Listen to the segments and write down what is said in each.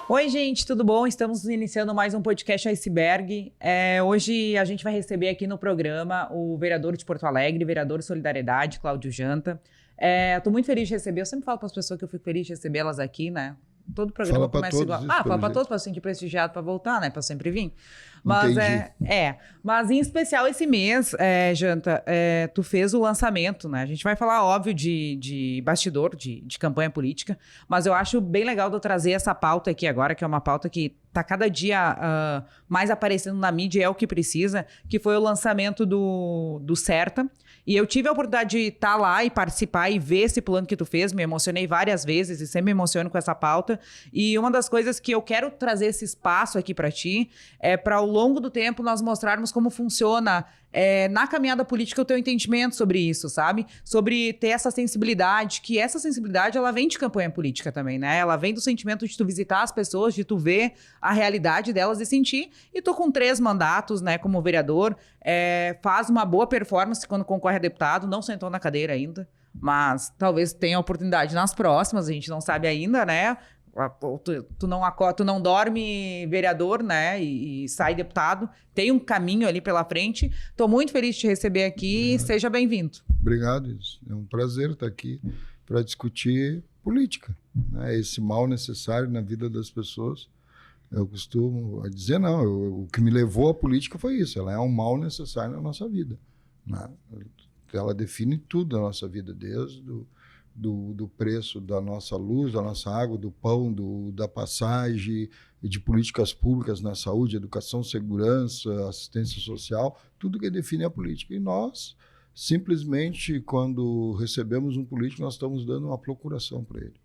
Oi, gente, tudo bom? Estamos iniciando mais um podcast Iceberg. Hoje a gente vai receber aqui no programa o vereador de Porto Alegre, vereador de Solidariedade, Cláudio Janta. Estou muito feliz de receber, eu sempre falo para as pessoas que eu fico feliz de recebê-las aqui, né? Todo programa começa igual. Fala para todos, para se sentir prestigiado, para voltar, né? Para sempre vir. Mas mas em especial esse mês, Janta, tu fez o lançamento, né? A gente vai falar, óbvio, de bastidor, de campanha política, mas eu acho bem legal de eu trazer essa pauta aqui agora, que é uma pauta que tá cada dia mais aparecendo na mídia, é o que precisa, que foi o lançamento do Certa. E eu tive a oportunidade de estar lá e participar e ver esse plano que tu fez, me emocionei várias vezes e sempre me emociono com essa pauta. E uma das coisas que eu quero trazer esse espaço aqui para ti é para ao longo do tempo nós mostrarmos como funciona na caminhada política o teu entendimento sobre isso, sabe? Sobre ter essa sensibilidade, que essa sensibilidade ela vem de campanha política também, né? Ela vem do sentimento de tu visitar as pessoas, de tu ver a realidade delas e sentir. E tô com 3 mandatos, né, como vereador, faz uma boa performance quando concorre a deputado, não sentou na cadeira ainda, mas talvez tenha oportunidade nas próximas, a gente não sabe ainda, né? Tu não dorme vereador, né, e sai deputado, tem um caminho ali pela frente. Tô muito feliz de te receber aqui, seja bem-vindo. Obrigado, é um prazer estar aqui para discutir política, né? Esse mal necessário na vida das pessoas. Eu costumo dizer, o que me levou à política foi isso, ela é um mal necessário na nossa vida, né? Ela define tudo na nossa vida, desde do preço da nossa luz, da nossa água, do pão, da passagem, de políticas públicas na saúde, educação, segurança, assistência social, tudo que define a política. E nós, simplesmente, quando recebemos um político, nós estamos dando uma procuração para ele,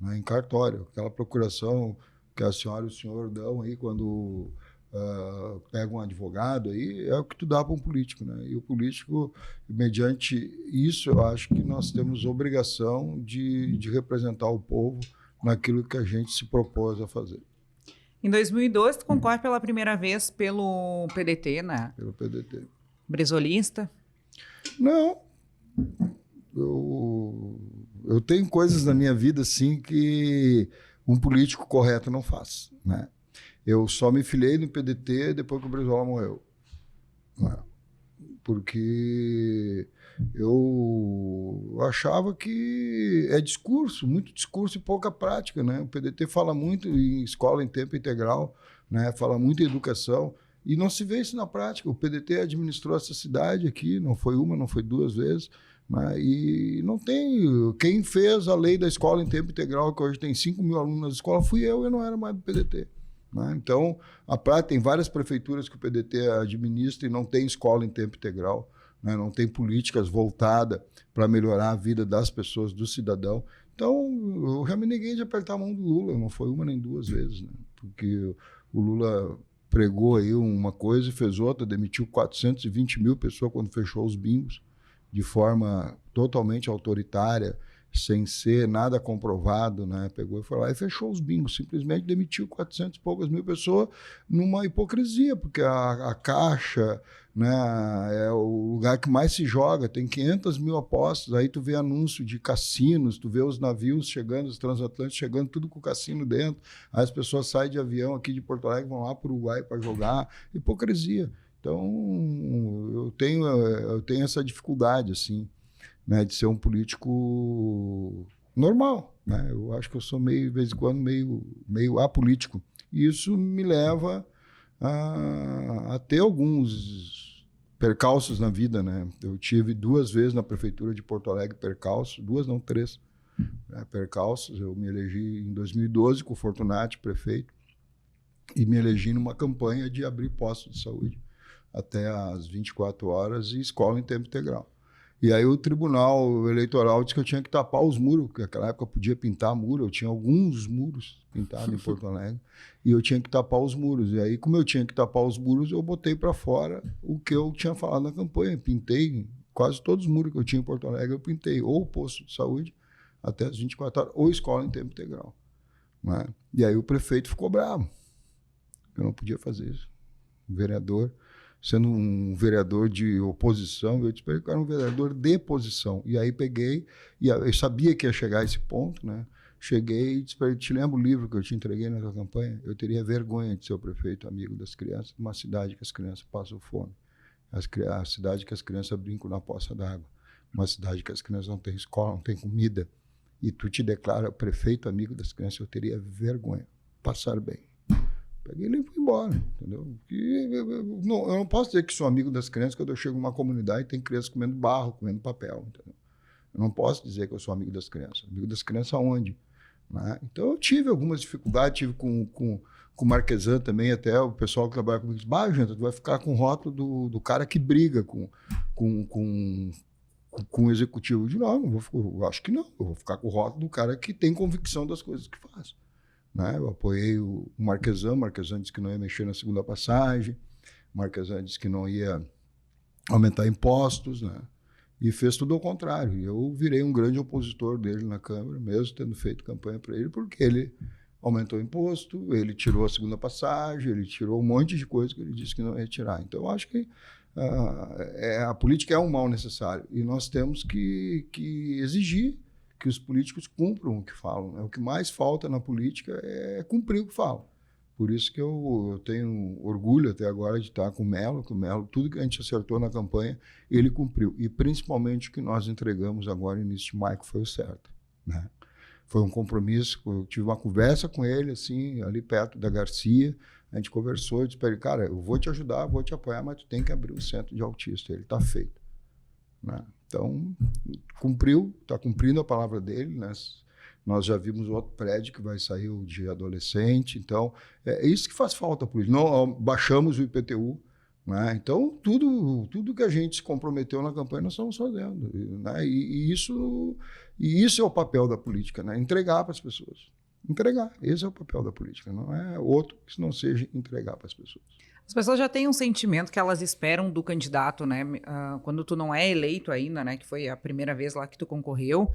né, em cartório. Aquela procuração que a senhora e o senhor dão aí quando pega um advogado, aí é o que tu dá para um político, né? E o político, mediante isso, eu acho que nós temos obrigação de representar o povo naquilo que a gente se propôs a fazer. Em 2012, tu concorre pela primeira vez pelo PDT, né? Pelo PDT. Brisolista? Não. Eu tenho coisas na minha vida, assim, que um político correto não faz, né? Eu só me filiei no PDT depois que o Brizola morreu, né? Porque eu achava que é discurso, muito discurso e pouca prática, né? O PDT fala muito em escola em tempo integral, né? Fala muito em educação e não se vê isso na prática. O PDT administrou essa cidade aqui, não foi uma, não foi 2 vezes, né? E não tem... Quem fez a lei da escola em tempo integral, que hoje tem 5 mil alunos na escola, fui eu não era mais do PDT. Né? Então, tem várias prefeituras que o PDT administra e não tem escola em tempo integral, né? Não tem políticas voltadas para melhorar a vida das pessoas, do cidadão. Então, eu já me neguei de apertar a mão do Lula, não foi uma nem 2 vezes, né? Porque o Lula pregou aí uma coisa e fez outra, demitiu 420 mil pessoas quando fechou os bingos, de forma totalmente autoritária, sem ser nada comprovado, né? Pegou e foi lá e fechou os bingos, simplesmente demitiu 400 e poucas mil pessoas numa hipocrisia, porque a Caixa, né, é o lugar que mais se joga, tem 500 mil apostas, aí tu vê anúncio de cassinos, tu vê os navios chegando, os transatlânticos chegando, tudo com cassino dentro, aí as pessoas saem de avião aqui de Porto Alegre, vão lá para o Uruguai para jogar, hipocrisia. Então, eu tenho essa dificuldade, assim, né, de ser um político normal, né? Eu acho que eu sou de vez em quando, meio apolítico. E isso me leva a ter alguns percalços na vida, né? Eu tive 2 vezes na prefeitura de Porto Alegre percalços, 2 não, 3, né, percalços. Eu me elegi em 2012 com o Fortunati, prefeito, e me elegi numa campanha de abrir postos de saúde até às 24 horas e escola em tempo integral. E aí o Tribunal Eleitoral disse que eu tinha que tapar os muros, porque naquela época eu podia pintar muro, eu tinha alguns muros pintados em Porto Alegre, e eu tinha que tapar os muros. E aí, como eu tinha que tapar os muros, eu botei para fora o que eu tinha falado na campanha. Pintei quase todos os muros que eu tinha em Porto Alegre, eu pintei ou posto de saúde até as 24 horas, ou escola em tempo integral, né? E aí o prefeito ficou bravo. Eu não podia fazer isso. O vereador... Sendo um vereador de oposição, eu disse que era um vereador de posição. E aí peguei, e eu sabia que ia chegar a esse ponto, né? cheguei e disse para ele, te lembra o livro que eu te entreguei na tua campanha? Eu teria vergonha de ser o prefeito amigo das crianças, numa cidade que as crianças passam fome, a cidade que as crianças brincam na poça d'água, uma cidade que as crianças não têm escola, não têm comida, e tu te declara prefeito amigo das crianças, eu teria vergonha. Passar bem. Peguei ele e fui embora, entendeu? Eu não posso dizer que sou amigo das crianças quando eu chego numa comunidade e tem crianças comendo barro, comendo papel, entendeu? Eu não posso dizer que eu sou amigo das crianças. Amigo das crianças aonde? Né? Então eu tive algumas dificuldades, tive com o Marquesan também, até o pessoal que trabalha comigo disse, gente, tu vai ficar com o rótulo do cara que briga com o executivo. Eu disse, não, eu acho que não. Eu vou ficar com o rótulo do cara que tem convicção das coisas que faz. Né? Eu apoiei o Marquesan disse que não ia mexer na segunda passagem, o Marquesan disse que não ia aumentar impostos, né? E fez tudo ao contrário. E eu virei um grande opositor dele na Câmara, mesmo tendo feito campanha para ele, porque ele aumentou o imposto, ele tirou a segunda passagem, ele tirou um monte de coisa que ele disse que não ia tirar. Então, eu acho que a política é um mal necessário e nós temos que exigir que os políticos cumpram o que falam. Né? O que mais falta na política é cumprir o que falam. Por isso que eu tenho orgulho até agora de estar com o Melo, tudo que a gente acertou na campanha, ele cumpriu. E principalmente o que nós entregamos agora no início de maio, que foi o certo. Né? Foi um compromisso, eu tive uma conversa com ele, assim, ali perto da Garcia, a gente conversou e disse para ele, cara, eu vou te ajudar, vou te apoiar, mas tu tem que abrir um centro de autista. Ele está feito. Né? Então, cumpriu, está cumprindo a palavra dele, né? Nós já vimos outro prédio que vai sair o de adolescente, então é isso que faz falta por isso. Não, baixamos o IPTU, né? Então tudo que a gente se comprometeu na campanha nós estamos fazendo, né? E isso é o papel da política, né? Entregar para as pessoas, esse é o papel da política, não é outro que não seja entregar para as pessoas. As pessoas já têm um sentimento que elas esperam do candidato, né? Quando tu não é eleito ainda, né? Que foi a primeira vez lá que tu concorreu.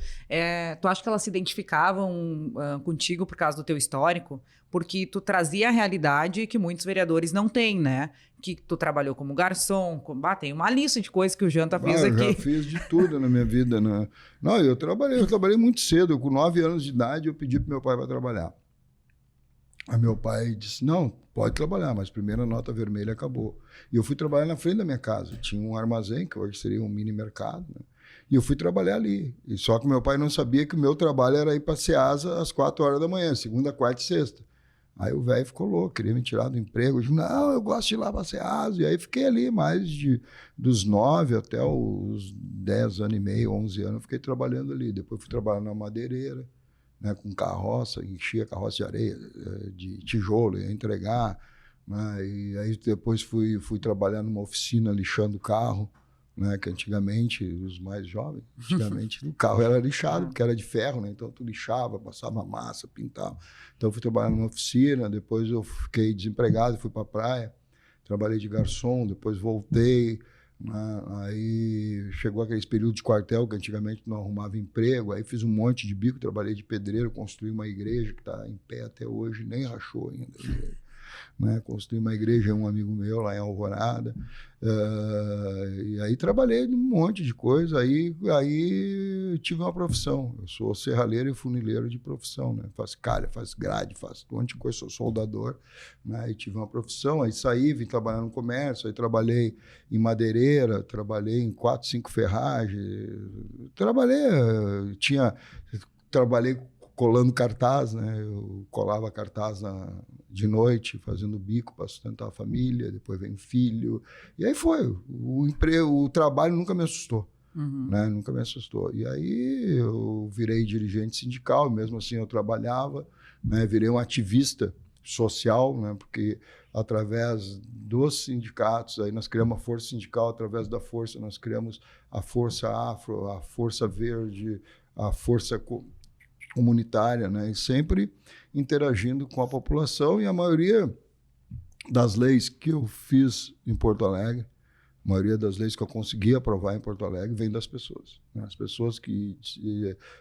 Tu acha que elas se identificavam contigo por causa do teu histórico? Porque tu trazia a realidade que muitos vereadores não têm, né? Que tu trabalhou como garçom, tem uma lista de coisas que o Janta fez aqui. Eu já fiz de tudo na minha vida, né? Não, eu trabalhei muito cedo. Com 9 anos de idade, eu pedi para meu pai para trabalhar. Aí meu pai disse, não, pode trabalhar, mas primeiro a nota vermelha acabou. E eu fui trabalhar na frente da minha casa. Tinha um armazém, que hoje seria um mini mercado, né? E eu fui trabalhar ali. E só que meu pai não sabia que o meu trabalho era ir para Ceasa às 4 horas da manhã, segunda, quarta e sexta. Aí o velho ficou louco, queria me tirar do emprego. Eu disse, não, eu gosto de ir lá para Ceasa. E aí fiquei ali dos 9 até os 10 anos e meio, 11 anos, fiquei trabalhando ali. Depois fui trabalhar na madeireira, né, com carroça, enchia a carroça de areia, de tijolo, ia entregar, né, e aí depois fui trabalhar numa oficina lixando carro, né, que antigamente, os mais jovens, antigamente o carro era lixado, porque era de ferro, né, então tu lixava, passava massa, pintava. Então fui trabalhar numa oficina, depois eu fiquei desempregado, fui para a praia, trabalhei de garçom, depois voltei. Aí chegou aquele período de quartel que antigamente não arrumava emprego, aí fiz um monte de bico, trabalhei de pedreiro, construí uma igreja que está em pé até hoje, nem rachou ainda, né? Construí uma igreja, um amigo meu lá em Alvorada, e aí trabalhei num monte de coisa, aí tive uma profissão, eu sou serralheiro e funileiro de profissão, né? Faço calha, faço grade, faço um monte de coisa, sou soldador, né? Aí tive uma profissão, aí saí, vim trabalhar no comércio, aí trabalhei em madeireira, trabalhei em 4, 5 ferragens, trabalhei colando cartaz, né? Eu colava cartaz de noite, fazendo bico para sustentar a família, depois vem filho. E aí foi. O trabalho nunca me assustou. Né? Nunca me assustou. E aí eu virei dirigente sindical, mesmo assim eu trabalhava, né? Virei um ativista social, né? Porque através dos sindicatos, aí nós criamos a força sindical, através da força nós criamos a força afro, a força verde, a força comunitária, né? E sempre interagindo com a população, e a maioria das leis que eu fiz em Porto Alegre, a maioria das leis que eu consegui aprovar em Porto Alegre vem das pessoas, né? As pessoas que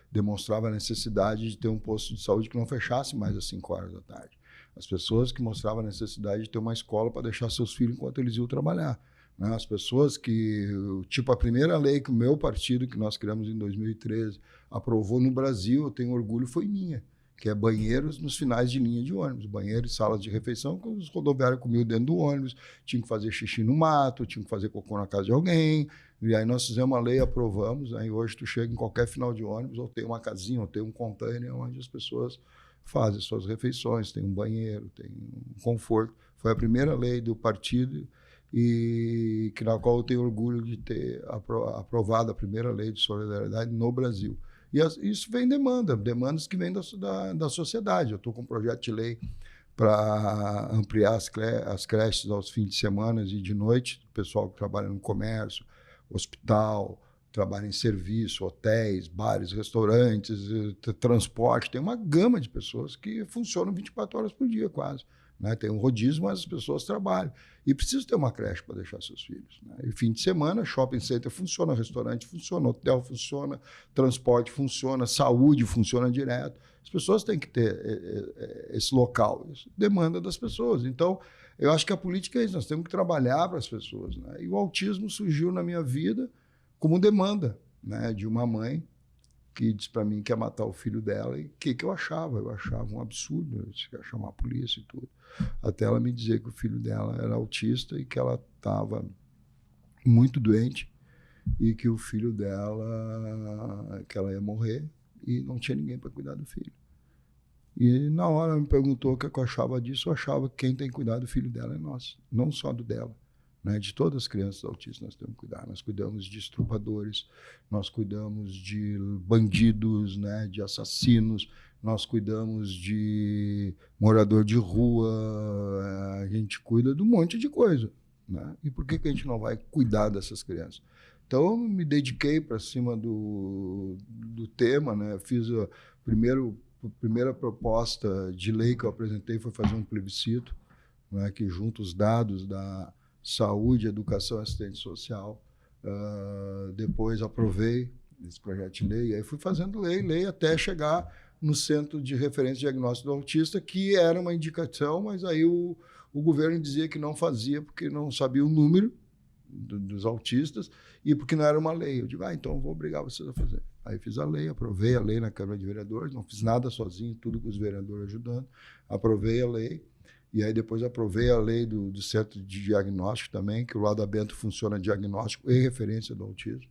demonstravam a necessidade de ter um posto de saúde que não fechasse mais às 5 horas da tarde. As pessoas que mostravam a necessidade de ter uma escola para deixar seus filhos enquanto eles iam trabalhar. né? As pessoas que, tipo, a primeira lei que o meu partido, que nós criamos em 2013, aprovou no Brasil, eu tenho orgulho, foi minha, que é banheiros nos finais de linha de ônibus, banheiros e salas de refeição, que os rodoviários comiam dentro do ônibus, tinham que fazer xixi no mato, tinham que fazer cocô na casa de alguém, e aí nós fizemos uma lei, aprovamos, aí hoje tu chega em qualquer final de ônibus, ou tem uma casinha, ou tem um container, onde as pessoas fazem suas refeições, tem um banheiro, tem um conforto. Foi a primeira lei do partido, e que na qual eu tenho orgulho de ter aprovado a primeira lei de solidariedade no Brasil. E isso vem demandas que vêm da sociedade. Eu estou com um projeto de lei para ampliar as creches aos fins de semana e de noite, o pessoal que trabalha no comércio, hospital, trabalha em serviço, hotéis, bares, restaurantes, transporte. Tem uma gama de pessoas que funcionam 24 horas por dia quase. Né? Tem um rodízio, mas as pessoas trabalham. E precisa ter uma creche para deixar seus filhos. Né? E fim de semana, shopping center funciona, restaurante funciona, hotel funciona, transporte funciona, saúde funciona direto. As pessoas têm que ter esse local. Isso demanda das pessoas. Então, eu acho que a política é isso. Nós temos que trabalhar para as pessoas. Né? E o autismo surgiu na minha vida como demanda, né, de uma mãe que disse para mim que ia matar o filho dela. E o que eu achava? Eu achava um absurdo, eu ia chamar a polícia e tudo. Até ela me dizer que o filho dela era autista e que ela estava muito doente e que o filho dela, que ela ia morrer e não tinha ninguém para cuidar do filho. E na hora ela me perguntou o que eu achava disso. Eu achava que quem tem que cuidar do filho dela é nós, não só do dela. Né, de todas as crianças autistas nós temos que cuidar. Nós cuidamos de estupradores, nós cuidamos de bandidos, né, de assassinos, nós cuidamos de morador de rua, a gente cuida de um monte de coisa. Né? E por que a gente não vai cuidar dessas crianças? Então, eu me dediquei para cima do tema. Né? Fiz a primeira proposta de lei que eu apresentei foi fazer um plebiscito, né, que junta os dados da saúde, educação e assistência social. Depois aprovei esse projeto de lei, e aí fui fazendo lei, até chegar no Centro de Referência e Diagnóstico do Autista, que era uma indicação, mas aí o governo dizia que não fazia, porque não sabia o número dos autistas e porque não era uma lei. Eu digo, então eu vou obrigar vocês a fazer. Aí fiz a lei, aprovei a lei na Câmara de Vereadores, não fiz nada sozinho, tudo com os vereadores ajudando, aprovei a lei. E aí depois aprovei a lei do Centro de Diagnóstico também, que o Lado Aberto funciona diagnóstico e referência do autismo.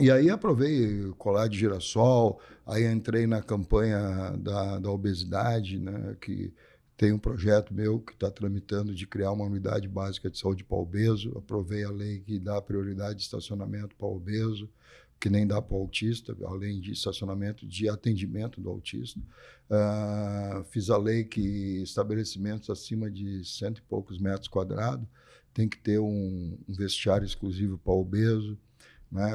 E aí aprovei o colar de girassol, aí entrei na campanha da obesidade, né, que tem um projeto meu que está tramitando de criar uma unidade básica de saúde para obeso. Aprovei a lei que dá prioridade de estacionamento para obeso, que nem dá para o autista, além de estacionamento de atendimento do autista. Fiz a lei que estabelecimentos acima de 100 e poucos metros quadrados tem que ter um vestiário exclusivo para obeso. Né?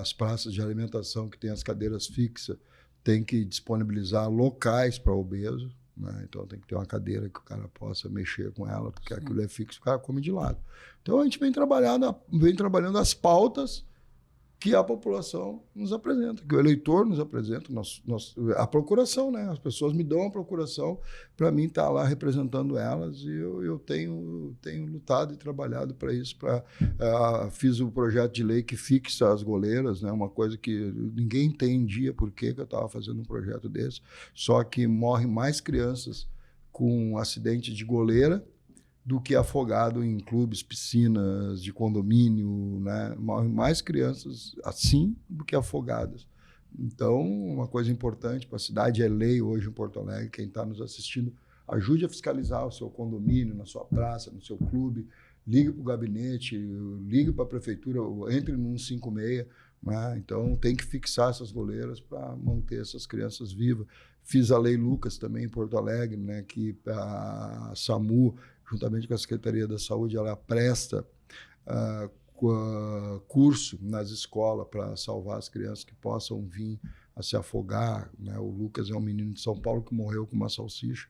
As praças de alimentação que tem as cadeiras fixas tem que disponibilizar locais para obeso. Né? Então tem que ter uma cadeira que o cara possa mexer com ela, porque aquilo é fixo, o cara come de lado. Então a gente vem trabalhando as pautas que a população nos apresenta, que o eleitor nos apresenta, a procuração, né? As pessoas me dão a procuração para mim estar lá representando elas, e eu tenho lutado e trabalhado para isso. Fiz o projeto de lei que fixa as goleiras, né? Uma coisa que ninguém entendia por que eu estava fazendo um projeto desse, só que morrem mais crianças com acidente de goleira do que afogado em clubes, piscinas de condomínio, né? Morrem mais crianças assim do que afogadas. Então, uma coisa importante para a cidade é lei hoje em Porto Alegre. Quem está nos assistindo, ajude a fiscalizar o seu condomínio, na sua praça, no seu clube. Ligue para o gabinete, ligue para a prefeitura, entre no 156. Né? Então, tem que fixar essas goleiras para manter essas crianças vivas. Fiz a Lei Lucas também em Porto Alegre, né? Que a SAMU, juntamente com a Secretaria da Saúde, ela presta curso nas escolas para salvar as crianças que possam vir a se afogar. Né? O Lucas é um menino de São Paulo que morreu com uma salsicha,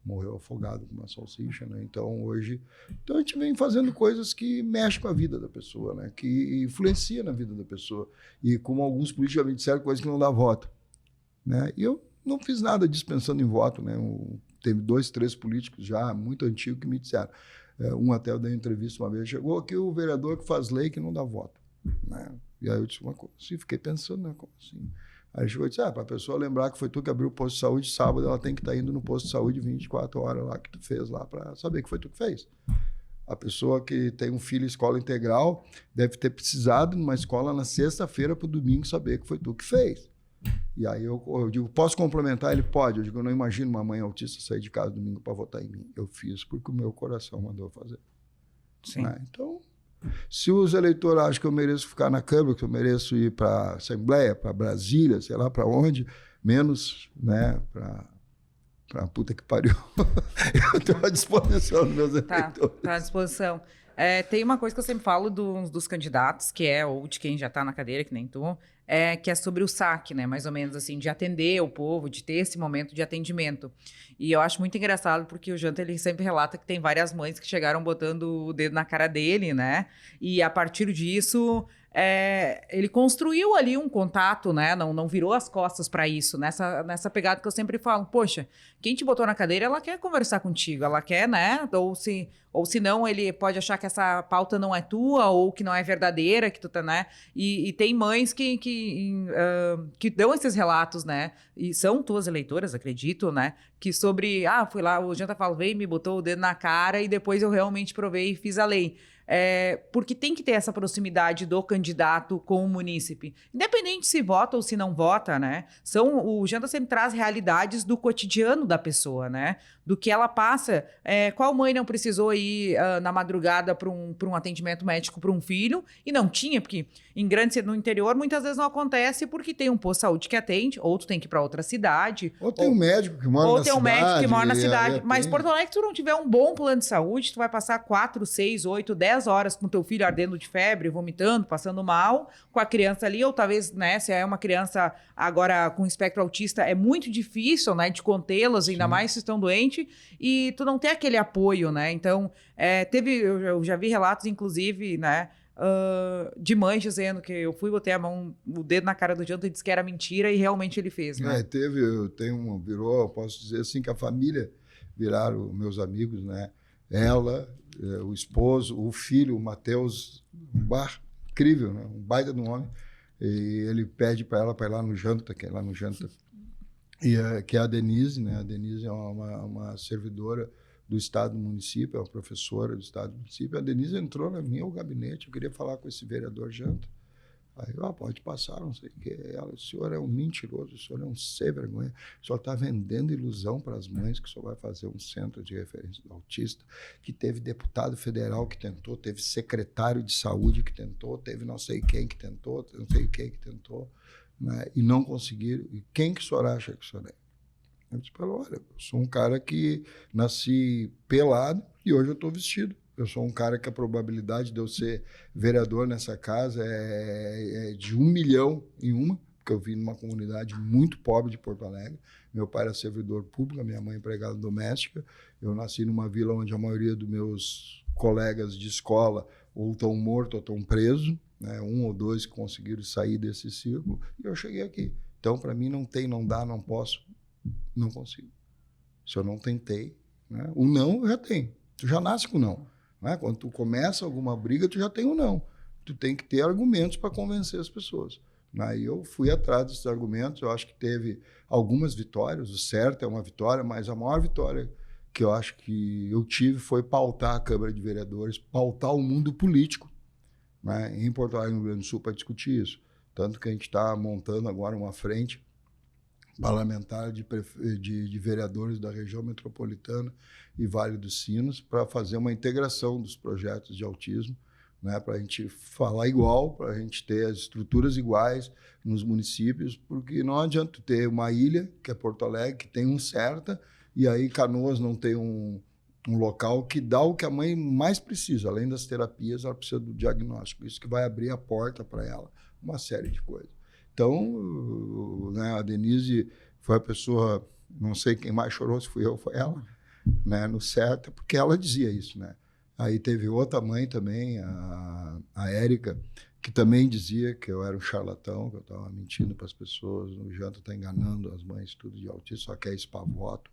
morreu afogado com uma salsicha. Né? Então, hoje... Então, a gente vem fazendo coisas que mexem com a vida da pessoa, né? Que influenciam na vida da pessoa. E como alguns políticos já me disseram, coisas que não dá voto. Né? E eu não fiz nada disso pensando em voto. Né? Teve 2, 3 políticos já muito antigos que me disseram: Um até eu dei entrevista uma vez, chegou aqui o vereador que faz lei que não dá voto, né? E aí eu disse uma coisa assim, fiquei pensando, né? Como assim? Aí ele chegou e disse, para a pessoa lembrar que foi tu que abriu o posto de saúde sábado, ela tem que estar indo no posto de saúde 24 horas lá que tu fez lá para saber que foi tu que fez. A pessoa que tem um filho em escola integral deve ter precisado de uma escola na sexta-feira para o domingo saber que foi tu que fez. E aí eu digo, posso complementar? Ele pode. Eu digo, eu não imagino uma mãe autista sair de casa domingo para votar em mim. Eu fiz porque o meu coração mandou fazer. Sim. Né? Então, se os eleitores acham que eu mereço ficar na Câmara, que eu mereço ir para a Assembleia, para Brasília, sei lá para onde, menos, né, para puta que pariu. Eu estou à disposição dos meus eleitores. Tá à disposição. Tem uma coisa que eu sempre falo dos candidatos, que ou de quem já está na cadeira, que nem tu, que é sobre o saque, né? Mais ou menos assim, de atender o povo, de ter esse momento de atendimento. E eu acho muito engraçado, porque o Janta, ele sempre relata que tem várias mães que chegaram botando o dedo na cara dele, né? E a partir disso, ele construiu ali um contato, né? Não virou as costas para isso, nessa pegada que eu sempre falo, poxa, quem te botou na cadeira, ela quer conversar contigo, ela quer, né? Ou se não, ele pode achar que essa pauta não é tua, ou que não é verdadeira, que tu tá, né? E tem mães que dão esses relatos, né? E são tuas eleitoras, acredito, né? Que sobre, fui lá, o Janta falou, veio, me botou o dedo na cara e depois eu realmente provei e fiz a lei. Porque tem que ter essa proximidade do candidato com o munícipe. Independente se vota ou se não vota, né? O Janta sempre traz realidades do cotidiano da pessoa, né? Do que ela passa. Qual mãe não precisou ir na madrugada para um atendimento médico para um filho e não tinha? Porque no interior muitas vezes não acontece porque tem um posto de saúde que atende, ou tu tem que ir para outra cidade. Ou tem um médico que mora na cidade. Ou tem um médico que mora na cidade. Mas Porto Alegre, se tu não tiver um bom plano de saúde, tu vai passar 4, 6, 8, 10 horas com teu filho ardendo de febre, vomitando, passando mal, com a criança ali, ou talvez, né, se é uma criança agora com espectro autista, é muito difícil, né, de contê-los, ainda mais se estão doentes, e tu não tem aquele apoio, né? Então, eu já vi relatos, inclusive, né, de mães dizendo que eu fui, botei o dedo na cara do Janta e disse que era mentira, e realmente ele fez, né? Virou, posso dizer assim, que a família viraram meus amigos, né? Ela, o esposo, o filho, o Matheus, incrível, né? Um baita de um homem. E ele pede para ela para ir lá no Janta, que é lá no Janta, que é a Denise, né? A Denise é uma servidora do Estado do município, é uma professora do Estado do município. A Denise entrou no meu gabinete, eu queria falar com esse vereador Janta. Aí, pode passar, não sei o que. O senhor é um mentiroso, o senhor é um sem vergonha, o senhor está vendendo ilusão para as mães que o senhor vai fazer um centro de referência do autista, que teve deputado federal que tentou, teve secretário de saúde que tentou, teve não sei quem que tentou, não sei quem que tentou, né, e não conseguiram. E quem que o senhor acha que o senhor é? Eu disse, olha, eu sou um cara que nasci pelado e hoje eu estou vestido. Eu sou um cara que a probabilidade de eu ser vereador nessa casa é de 1 milhão em uma, porque eu vim numa comunidade muito pobre de Porto Alegre. Meu pai era servidor público, minha mãe empregada doméstica. Eu nasci numa vila onde a maioria dos meus colegas de escola ou estão mortos ou estão presos, né? 1 ou 2 que conseguiram sair desse círculo, e eu cheguei aqui. Então, para mim, não dá, não posso, não consigo. Se eu não tentei, né? O não eu já tenho. Tu já nasce com não. Né? Quando tu começa alguma briga, tu já tem um não. Tu tem que ter argumentos para convencer as pessoas. Aí eu fui atrás desses argumentos, eu acho que teve algumas vitórias, o certo é uma vitória, mas a maior vitória que eu acho que eu tive foi pautar a Câmara de Vereadores, pautar o mundo político, né, em Porto Alegre, no Rio Grande do Sul, para discutir isso. Tanto que a gente está montando agora uma frente parlamentar de vereadores da região metropolitana e Vale dos Sinos para fazer uma integração dos projetos de autismo, né, para a gente falar igual, para a gente ter as estruturas iguais nos municípios, porque não adianta ter uma ilha, que é Porto Alegre, que tem um CERTA, e aí Canoas não tem um local que dá o que a mãe mais precisa, além das terapias, ela precisa do diagnóstico, isso que vai abrir a porta para ela, uma série de coisas. Então, né, a Denise foi a pessoa, não sei quem mais chorou, se fui eu ou foi ela, né, no CERTA, porque ela dizia isso, né? Aí teve outra mãe também, a Érica, que também dizia que eu era um charlatão, que eu estava mentindo para as pessoas, o Janta está enganando as mães tudo de autismo, só quer isso para voto,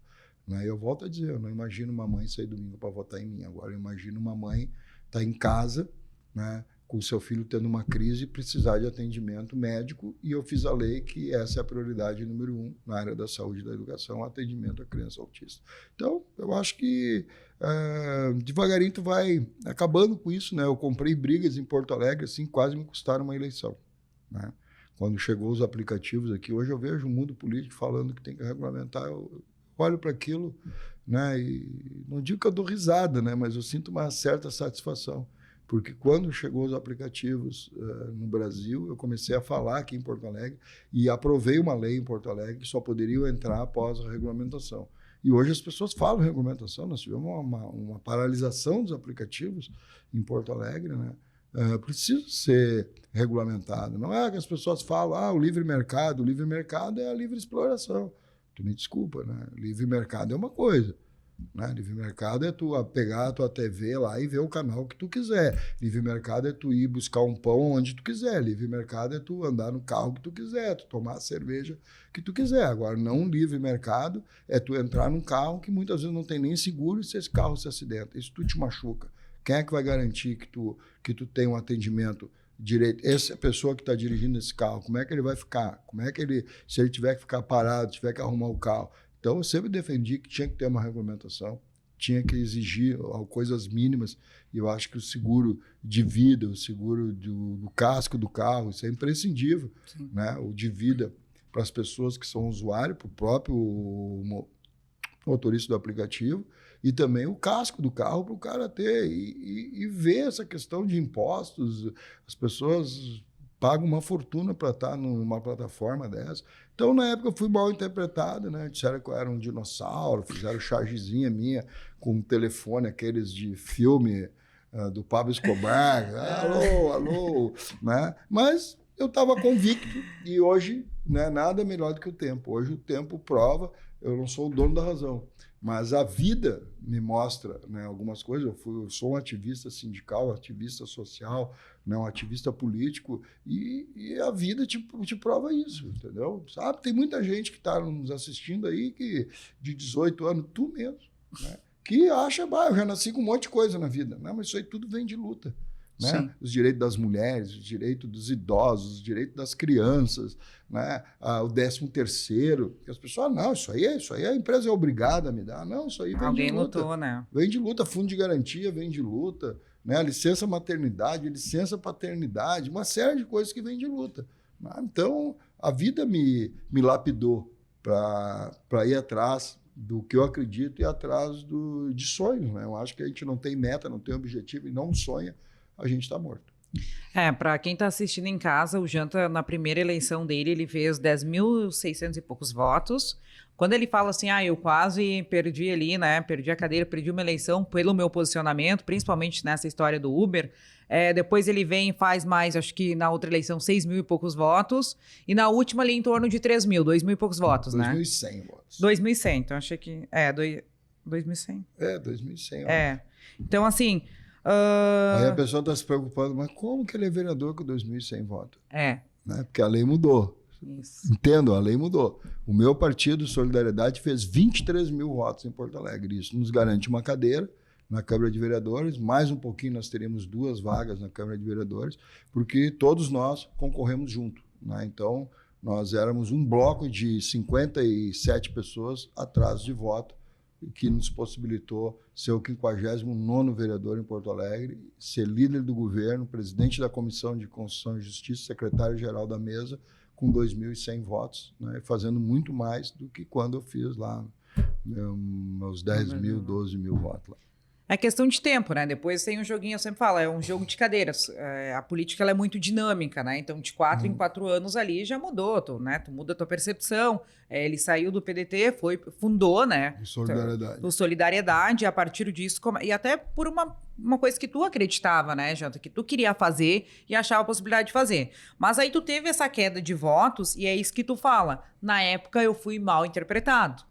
Né? Eu volto a dizer, eu não imagino uma mãe sair domingo para votar em mim. Agora, eu imagino uma mãe estar em casa, né, com o seu filho tendo uma crise e precisar de atendimento médico, e eu fiz a lei que essa é a prioridade número 1 na área da saúde e da educação, atendimento à criança autista. Então, eu acho que devagarinho tu vai acabando com isso, né? Eu comprei brigas em Porto Alegre, assim, quase me custaram uma eleição, né? Quando chegou os aplicativos aqui, hoje eu vejo o mundo político falando que tem que regulamentar, eu olho para aquilo, né? E não digo que eu dou risada, né? Mas eu sinto uma certa satisfação. Porque quando chegou os aplicativos no Brasil, eu comecei a falar aqui em Porto Alegre e aprovei uma lei em Porto Alegre que só poderiam entrar após a regulamentação. E hoje as pessoas falam regulamentação, nós tivemos uma paralisação dos aplicativos em Porto Alegre, né? Precisa ser regulamentado. Não é que as pessoas falam, o livre mercado é a livre exploração. Tu me desculpa, né? Livre mercado é uma coisa. Né? Livre mercado é tu pegar a tua TV lá e ver o canal que tu quiser. Livre mercado é tu ir buscar um pão onde tu quiser. Livre mercado é tu andar no carro que tu quiser, tu tomar a cerveja que tu quiser. Agora, não livre mercado é tu entrar num carro que muitas vezes não tem nem seguro e se esse carro se acidenta, isso tu te machuca. Quem é que vai garantir que tu tem um atendimento direito? Essa pessoa que está dirigindo esse carro, como é que ele vai ficar? Como é que ele, se ele tiver que ficar parado, tiver que arrumar o carro? Então, eu sempre defendi que tinha que ter uma regulamentação, tinha que exigir coisas mínimas, e eu acho que o seguro de vida, o seguro do casco do carro, isso é imprescindível, né? O de vida para as pessoas que são usuários, para o próprio motorista do aplicativo, e também o casco do carro para o cara ter, e ver essa questão de impostos. As pessoas pagam uma fortuna para estar numa plataforma dessa. Então, na época, eu fui mal interpretado, né? Disseram que eu era um dinossauro, fizeram chargezinha minha com um telefone, aqueles de filme do Pablo Escobar. Alô, né? Mas eu estava convicto e hoje, né, nada é melhor do que o tempo. Hoje o tempo prova, eu não sou o dono da razão. Mas a vida me mostra, né, algumas coisas. Eu sou um ativista sindical, ativista social, né, um ativista político, e a vida te prova isso, entendeu? Sabe, tem muita gente que está nos assistindo aí, que de 18 anos, tu mesmo, né, que acha, eu já nasci com um monte de coisa na vida. Não, mas isso aí tudo vem de luta. Né? Os direitos das mulheres, os direitos dos idosos, os direitos das crianças, né? O 13º, que as pessoas, não, isso aí a empresa é obrigada a me dar. Não, isso aí vem Alguém de luta. lutou, né? Vem de luta, fundo de garantia vem de luta, né? Licença maternidade, licença paternidade, uma série de coisas que vem de luta. Né? Então, a vida me lapidou para ir atrás do que eu acredito e atrás de sonhos. Né? Eu acho que a gente não tem meta, não tem objetivo e não sonha, a gente está morto. Para quem está assistindo em casa, o Janta, na primeira eleição dele, ele fez 10.600 e poucos votos. Quando ele fala assim, eu quase perdi ali, né, perdi a cadeira, perdi uma eleição pelo meu posicionamento, principalmente nessa história do Uber, depois ele vem e faz mais, acho que na outra eleição, 6.000 e poucos votos, e na última ali em torno de 3.000, 2.000 e poucos votos, 2.100 né? votos. 2.100, então achei que... 2.100. 2.100. Então, assim... Aí a pessoa está se preocupando, mas como que ele é vereador com 2.100 votos? Né? Porque a lei mudou. Isso. Entendo, a lei mudou. O meu partido, Solidariedade, fez 23 mil votos em Porto Alegre. Isso nos garante uma cadeira na Câmara de Vereadores. Mais um pouquinho nós teríamos 2 vagas na Câmara de Vereadores, porque todos nós concorremos junto. Né? Então, nós éramos um bloco de 57 pessoas atrás de voto, que nos possibilitou ser o 59º vereador em Porto Alegre, ser líder do governo, presidente da Comissão de Constituição e Justiça, secretário-geral da mesa, com 2.100 votos, né, fazendo muito mais do que quando eu fiz lá meus 10.000, 12.000 votos lá. É questão de tempo, né? Depois tem um joguinho, eu sempre falo, é um jogo de cadeiras. A política ela é muito dinâmica, né? Então, de 4 em 4 anos ali já mudou, tu muda a tua percepção. Ele saiu do PDT, fundou, né? Solidariedade. O Solidariedade, a partir disso, e até por uma coisa que tu acreditava, né, Janta? Que tu queria fazer e achava a possibilidade de fazer. Mas aí tu teve essa queda de votos e é isso que tu fala. Na época eu fui mal interpretado.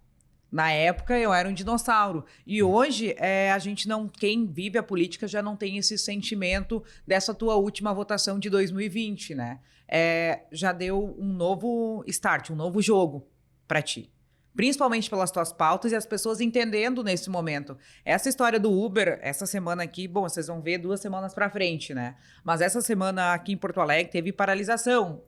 Na época eu era um dinossauro. E hoje a gente não... Quem vive a política já não tem esse sentimento dessa tua última votação de 2020, né? Já deu um novo start, um novo jogo para ti. principalmente pelas tuas pautas e as pessoas entendendo nesse momento. Essa história do Uber, essa semana aqui, bom, vocês vão ver 2 semanas para frente, né? Mas essa semana aqui em Porto Alegre teve paralisação.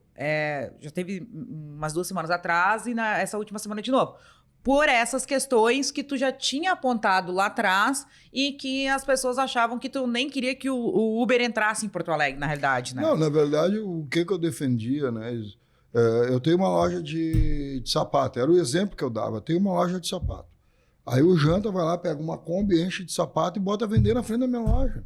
Já teve umas 2 semanas atrás e essa última semana de novo. Por essas questões que tu já tinha apontado lá atrás e que as pessoas achavam que tu nem queria que o Uber entrasse em Porto Alegre, na realidade, né? Não, na verdade, o que eu defendia, né? Eu tenho uma loja de sapato, era o exemplo que eu dava. Eu tenho uma loja de sapato. Aí o Janta vai lá, pega uma Kombi, enche de sapato e bota a vender na frente da minha loja.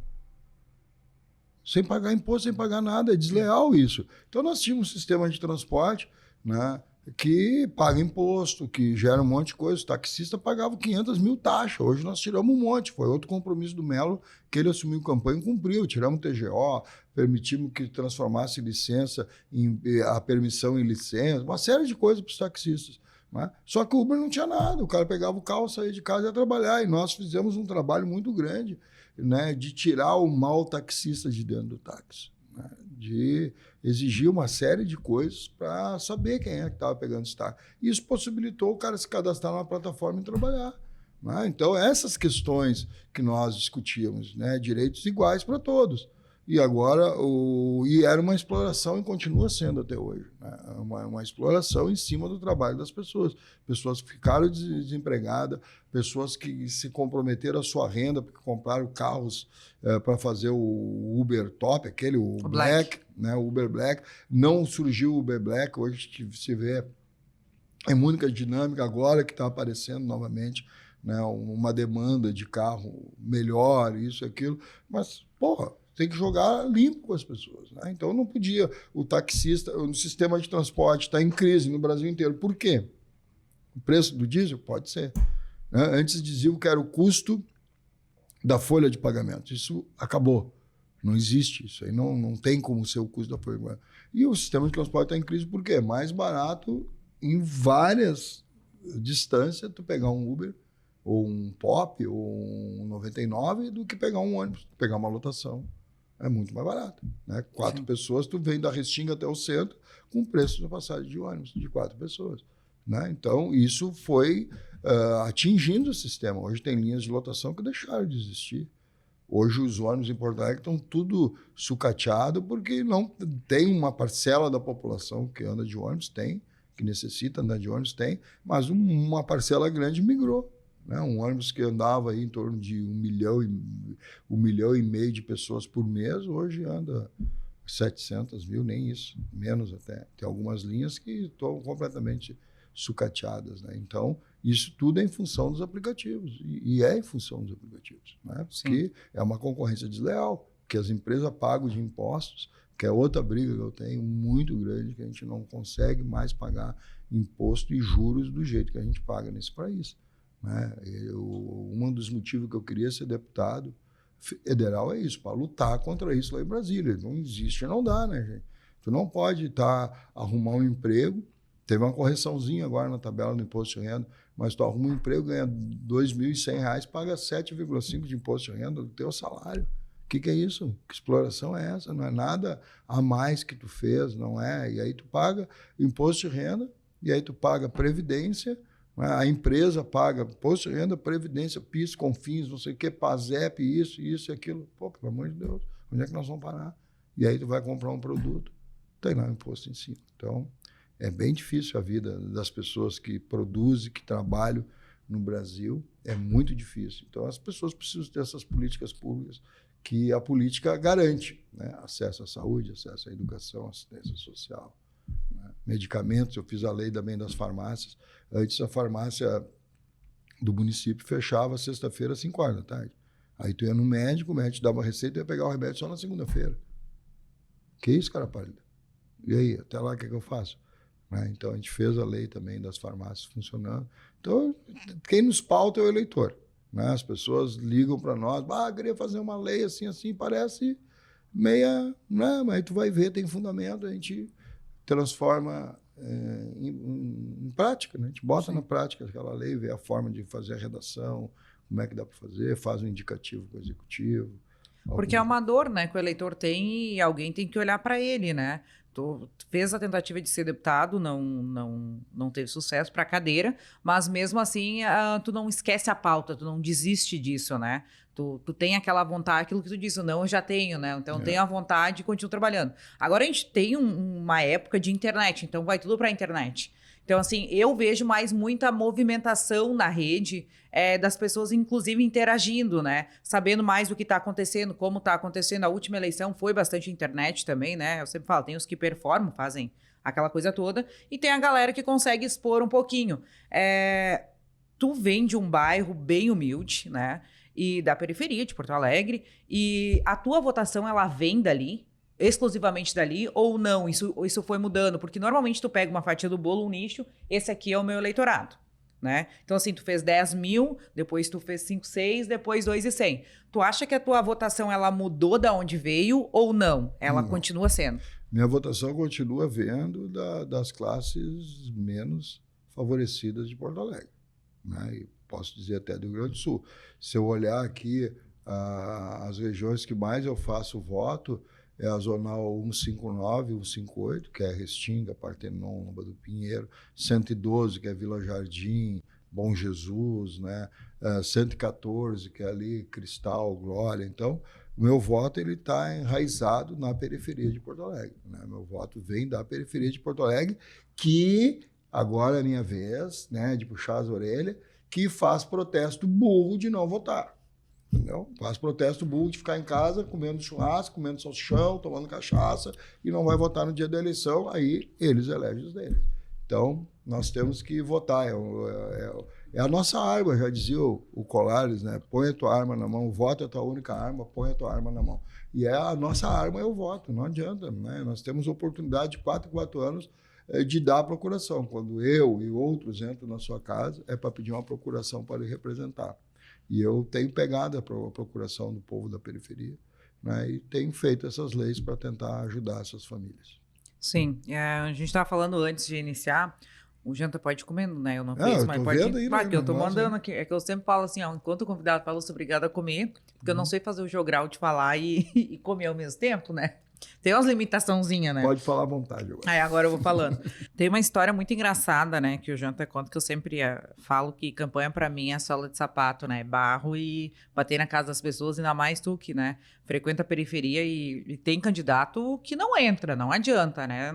Sem pagar imposto, sem pagar nada. É desleal isso. Então nós tínhamos um sistema de transporte, né, que paga imposto, que gera um monte de coisa. O taxista pagava 500 mil taxas. Hoje nós tiramos um monte. Foi outro compromisso do Melo que ele assumiu campanha e cumpriu. Tiramos TGO, permitimos que transformasse licença a permissão em licença, uma série de coisas para os taxistas. Né? Só que o Uber não tinha nada. O cara pegava o carro, saía de casa e ia trabalhar. E nós fizemos um trabalho muito grande, né, de tirar o mau taxista de dentro do táxi. Né? De exigir uma série de coisas para saber quem é que estava pegando esse táxi. Isso possibilitou o cara se cadastrar na plataforma e trabalhar. Né? Então, essas questões que nós discutíamos, né, direitos iguais para todos. E agora, e era uma exploração e continua sendo até hoje. Né? Uma exploração em cima do trabalho das pessoas. Pessoas que ficaram desempregadas, pessoas que se comprometeram a sua renda, porque compraram carros para fazer o Uber Top, o Black, né? O Uber Black. Não surgiu o Uber Black, hoje que se vê é única dinâmica agora que está aparecendo novamente, né? Uma demanda de carro melhor, isso e aquilo. Mas, porra, tem que jogar limpo com as pessoas. Né? Então, não podia o taxista, o sistema de transporte está em crise no Brasil inteiro. Por quê? O preço do diesel? Pode ser. Né? Antes diziam que era o custo da folha de pagamento. Isso acabou. Não existe isso. Aí não tem como ser o custo da folha de pagamento. E o sistema de transporte está em crise por quê? É mais barato em várias distâncias tu pegar um Uber, ou um Pop, ou um 99, do que pegar um ônibus, pegar uma lotação. É muito mais barato. Né? 4 pessoas, tu vem da Restinga até o centro com o preço da passagem de ônibus, de 4 pessoas. Né? Então, isso foi atingindo o sistema. Hoje tem linhas de lotação que deixaram de existir. Hoje os ônibus em Porto Alegre estão tudo sucateado porque não tem uma parcela da população que anda de ônibus, tem, que necessita andar de ônibus, tem, mas uma parcela grande migrou. Né? Um ônibus que andava aí em torno de 1,5 milhão de pessoas por mês, hoje anda 700 mil, nem isso, menos até. Tem algumas linhas que estão completamente sucateadas. Né? Então, isso tudo é em função dos aplicativos, e é em função dos aplicativos, né? Porque é uma concorrência desleal, que as empresas pagam de impostos, que é outra briga que eu tenho muito grande, que a gente não consegue mais pagar imposto e juros do jeito que a gente paga nesse país. Né? Um dos motivos que eu queria ser deputado federal é isso, para lutar contra isso lá em Brasília. Não existe, não dá, né, gente? Tu não pode arrumar um emprego, teve uma correçãozinha agora na tabela do imposto de renda, mas tu arruma um emprego, ganha R$ 2.100, paga 7,5% de imposto de renda do teu salário. O que é isso? Que exploração é essa? Não é nada a mais que tu fez, não é? E aí tu paga imposto de renda, e aí tu paga previdência, a empresa paga imposto de renda, previdência, PIS, CONFINS, não sei o que, PASEP, isso e aquilo. Pô, pelo amor de Deus, onde é que nós vamos parar? E aí tu vai comprar um produto, tem lá o imposto em cima. Então, é bem difícil a vida das pessoas que produzem, que trabalham no Brasil, é muito difícil. Então, as pessoas precisam ter essas políticas públicas que a política garante, né? Acesso à saúde, acesso à educação, assistência social. Medicamentos, eu fiz a lei também das farmácias. Antes a farmácia do município fechava sexta-feira às 5 horas da tarde. Aí tu ia no médico, o médico dava a receita e ia pegar o remédio só na segunda-feira. Que isso, cara pálida? E aí, até lá o que eu faço? Né? Então a gente fez a lei também das farmácias funcionando. Então quem nos pauta é o eleitor. Né? As pessoas ligam para nós, queria fazer uma lei assim, parece meia... Né? Mas aí tu vai ver, tem fundamento, a gente transforma em prática, né? A gente bota na prática aquela lei, vê a forma de fazer a redação, como é que dá para fazer, faz um indicativo com o executivo. Porque é uma dor, né, que o eleitor tem e alguém tem que olhar para ele, né? Tu fez a tentativa de ser deputado, não teve sucesso para a cadeira, mas mesmo assim, tu não esquece a pauta, tu não desiste disso, né? Tu tem aquela vontade, aquilo que tu disse, não, eu já tenho, né? Então, eu tenho a vontade e continuo trabalhando. Agora, a gente tem uma época de internet, então vai tudo para a internet. Então, assim, eu vejo mais muita movimentação na rede, das pessoas, inclusive, interagindo, né? Sabendo mais do que está acontecendo, como está acontecendo. A última eleição foi bastante internet também, né? Eu sempre falo, tem os que performam, fazem aquela coisa toda, e tem a galera que consegue expor um pouquinho. Tu vem de um bairro bem humilde, né? E da periferia de Porto Alegre, e a tua votação, ela vem dali? Exclusivamente dali ou não? Isso foi mudando, porque normalmente tu pega uma fatia do bolo, um nicho, esse aqui é o meu eleitorado, né? Então, assim, tu fez 10 mil, depois tu fez 5, 6, depois 2.100. Tu acha que a tua votação, ela mudou da onde veio ou não? Ela continua sendo? Minha votação continua vendo das classes menos favorecidas de Porto Alegre, né? E posso dizer até do Rio Grande do Sul. Se eu olhar aqui as regiões que mais eu faço voto, é a Zonal 159, 158, que é Restinga, Partenon, Lomba do Pinheiro, 112, que é Vila Jardim, Bom Jesus, né? 114, que é ali Cristal, Glória. Então, o meu voto está enraizado na periferia de Porto Alegre, né? Meu voto vem da periferia de Porto Alegre, que agora é a minha vez, né, de puxar as orelhas, que faz protesto burro de não votar. Entendeu? Faz protesto burro de ficar em casa comendo churrasco, comendo salsichão, tomando cachaça e não vai votar no dia da eleição, aí eles elegem os deles. Então, nós temos que votar. É a nossa arma, já dizia o Colares, né? Põe a tua arma na mão, vota a tua única arma, põe a tua arma na mão. E a nossa arma é o voto, não adianta, né? Nós temos oportunidade de 4 em 4 anos de dar a procuração. Quando eu e outros entram na sua casa, é para pedir uma procuração para lhe representar. E eu tenho pegado a procuração do povo da periferia, né, e tenho feito essas leis para tentar ajudar essas famílias. Sim, a gente estava falando antes de iniciar, o Janta pode ir comendo, né? Eu não fiz, mas pode ir. Vai, que eu tô mandando aqui. É que eu sempre falo assim, ó, enquanto o convidado fala, eu sou obrigada a comer, porque eu não sei fazer o jogral de falar e comer ao mesmo tempo, né? Tem umas limitaçãozinhas, né? Pode falar à vontade agora. Agora eu vou falando. Tem uma história muito engraçada, né? Que o Janta conta, que eu sempre falo que campanha pra mim é sola de sapato, né? Barro e bater na casa das pessoas, ainda mais tu que, né? Frequenta a periferia e tem candidato que não entra, não adianta, né?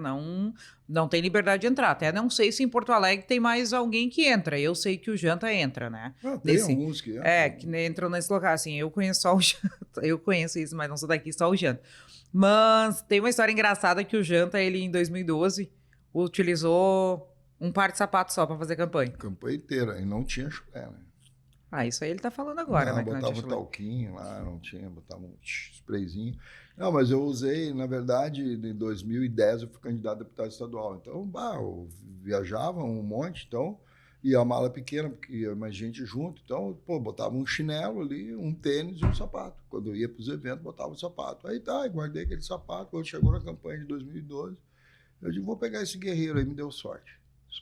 Não tem liberdade de entrar. Até não sei se em Porto Alegre tem mais alguém que entra. Eu sei que o Janta entra, né? Tem alguns que entram. Que entram nesse local. Assim, eu conheço só o Janta. Eu conheço isso, mas não sou daqui, só o Janta. Mas tem uma história engraçada que o Janta, ele em 2012, utilizou um par de sapatos só para fazer campanha. Campanha inteira, e não tinha chulé, né? Isso aí ele tá falando agora, né? Botava um talquinho lá, não tinha, botava um sprayzinho. Não, mas eu usei, na verdade, em 2010 eu fui candidato a deputado estadual. Então, eu viajava um monte, então, e a mala pequena, porque ia mais gente junto. Então, botava um chinelo ali, um tênis e um sapato. Quando eu ia para os eventos, botava o sapato. Aí guardei aquele sapato. Quando chegou na campanha de 2012, eu digo, vou pegar esse guerreiro aí, me deu sorte.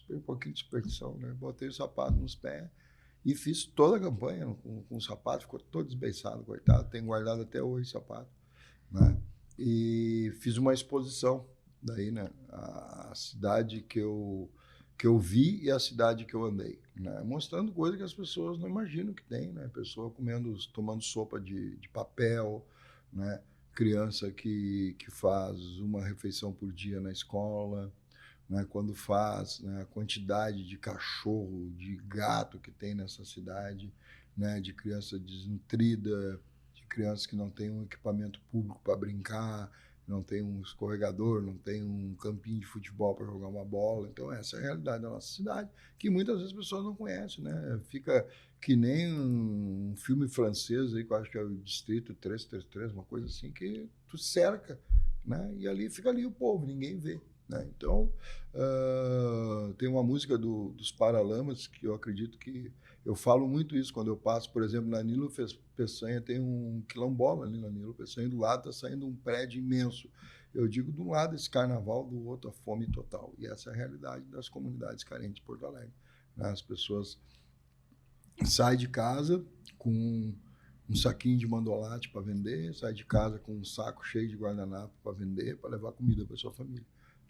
Um pouquinho de superstição, né? Botei o sapato nos pés e fiz toda a campanha com o sapato, ficou todo desbeiçado, coitado. Tenho guardado até hoje o sapato, né? E fiz uma exposição daí, né? A cidade que eu vi e a cidade que eu andei, né? Mostrando coisas que as pessoas não imaginam que tem, né? Pessoa tomando sopa de papel, né? Criança que faz uma refeição por dia na escola, né? Quando faz, né? A quantidade de cachorro, de gato que tem nessa cidade, né? De criança desnutrida, de crianças que não tem um equipamento público para brincar, não tem um escorregador, não tem um campinho de futebol para jogar uma bola. Então, essa é a realidade da nossa cidade, que muitas vezes as pessoas não conhecem, né? Fica que nem um filme francês, aí, que eu acho que é o Distrito 333, uma coisa assim, que tu cerca, né? E ali fica ali o povo, ninguém vê, né? Então, tem uma música dos Paralamas que eu acredito que eu falo muito isso quando eu passo, por exemplo, na Nilo Peçanha, tem um quilombola ali na Nilo Peçanha, do lado está saindo um prédio imenso. Eu digo, de um lado esse carnaval, do outro a fome total. E essa é a realidade das comunidades carentes de Porto Alegre, né? As pessoas saem de casa com um saquinho de mandolate para vender, saem de casa com um saco cheio de guardanapo para vender, para levar comida para sua família.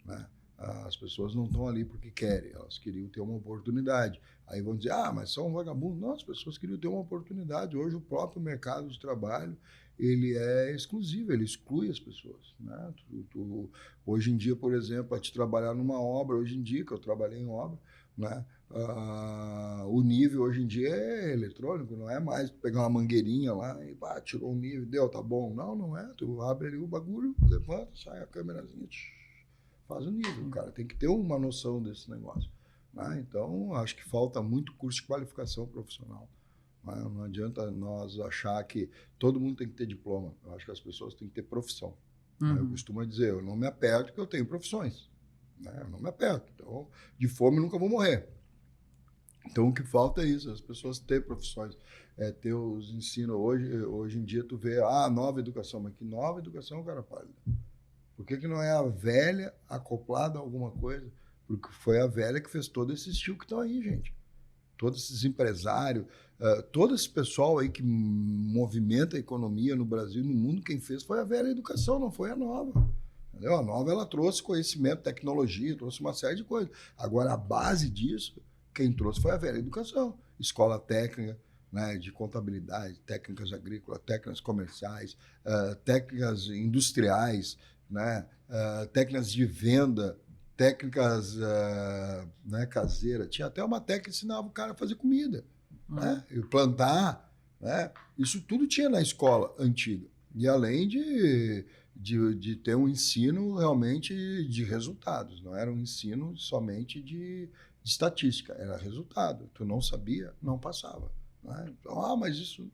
né? As pessoas não estão ali porque querem, elas queriam ter uma oportunidade. Aí vão dizer, mas são vagabundos. Não, as pessoas queriam ter uma oportunidade. Hoje o próprio mercado de trabalho, ele é exclusivo, ele exclui as pessoas, né? Hoje em dia, por exemplo, para te trabalhar numa obra, hoje em dia, que eu trabalhei em obra, né? O nível hoje em dia é eletrônico, não é mais pegar uma mangueirinha lá e tirou um nível, deu, tá bom. Não é. Tu abre ali o bagulho, levanta, sai a câmerazinha, faz o nível. O cara tem que ter uma noção desse negócio, né? Então, acho que falta muito curso de qualificação profissional. Não adianta nós achar que todo mundo tem que ter diploma. Eu acho que as pessoas têm que ter profissão. Eu costumo dizer, eu não me aperto porque eu tenho profissões, né? Eu não me aperto. Então, de fome nunca vou morrer. Então, o que falta é isso, as pessoas terem profissões, ter os ensinos. Hoje em dia, tu vê, nova educação, mas que nova educação, cara pálida? Por que não é a velha acoplada a alguma coisa? Porque foi a velha que fez todo esse estilo que estão aí, gente. Todos esses empresários, todo esse pessoal aí que movimenta a economia no Brasil e no mundo, quem fez foi a velha educação, não foi a nova. Entendeu? A nova, ela trouxe conhecimento, tecnologia, trouxe uma série de coisas. Agora, a base disso, quem trouxe foi a velha educação. Escola técnica, né, de contabilidade, técnicas agrícolas, técnicas comerciais, técnicas industriais, né, técnicas de venda, técnicas né, caseiras. Tinha até uma técnica que ensinava o cara a fazer comida, né, e plantar. Né? Isso tudo tinha na escola antiga. E além de ter um ensino realmente de resultados. Não era um ensino somente de estatística, era resultado. Tu não sabia, não passava. Né? Então, mas isso